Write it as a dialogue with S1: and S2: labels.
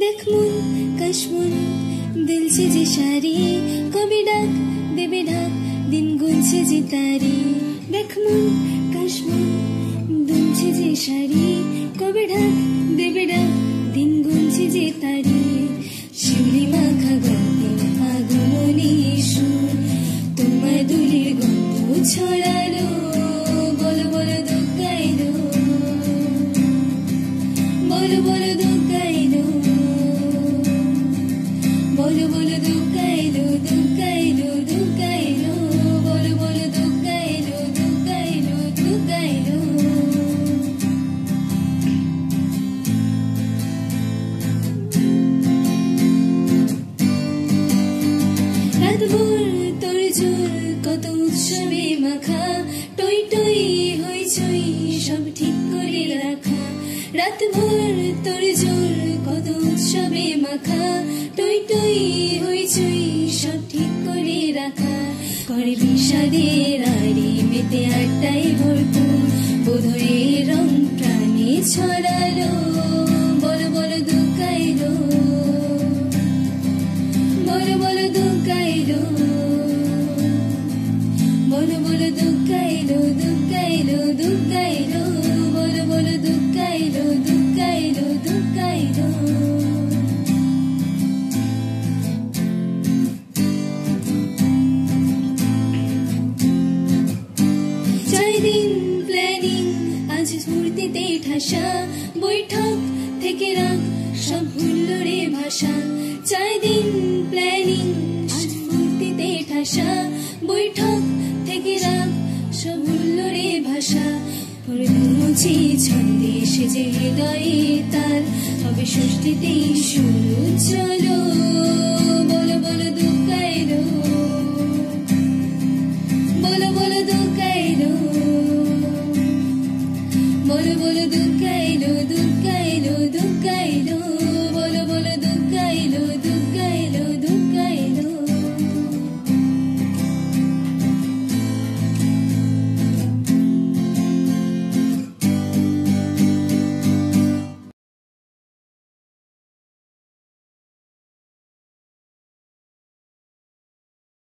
S1: देख मुन कश्मुन दिल से जी शारी कभी डाक देबे ढाक दिन गुन से जी तारी देख मुन कश्मुन दिल से जी शारी कभी ढाक देबे ढाक दिन गुन से जी तारी शिवली माखा गंध आगमनी सुर তোমার দুলির গন্ধ ছড়ালো বলো বলো দুঃখাইলো বলো বলো দুঃখাইলো বলো বলো দুঃখাইলো দুঃখাইলো দুঃখাইলো বলো বলো দুঃখাইলো দুঃখাইলো দুঃখাইলো রাতভর তোর জোর কত উৎসবে মাখা টই টই হইচই সব ঠিক করে রাখা রাতভর তোর জোর কত উৎসবে মাখা টই টই হইচই সব ঠিক করে রাখা করে বিষাদের আড়ি মেতে আটটাই ভরপুর বোধরে রং প্রাণে ছড়ালো বলো বলো দুঃখাইলো বলো বলো দুঃখাইলো বলো বলো দুঃখাইলো দুঃখাইলো দুঃখাইলো বলো বলো দুঃখাইলো দুঃখাইলো দুঃখাইলো চারদিন প্ল্যানিং আজ স্মৃতিতে ঠাসা বৈঠক থেকে রাখ সব ভুলল রে ভাষা চারদিন প্ল্যানিং আজ স্মৃতিতে ঠাসা বৈঠক থেকে রাখ সব ভুলল রে ভাষা মুছি ছন্দে সেজে হৃদয়ে তার হবে ষষ্ঠীতেই শুরু চলো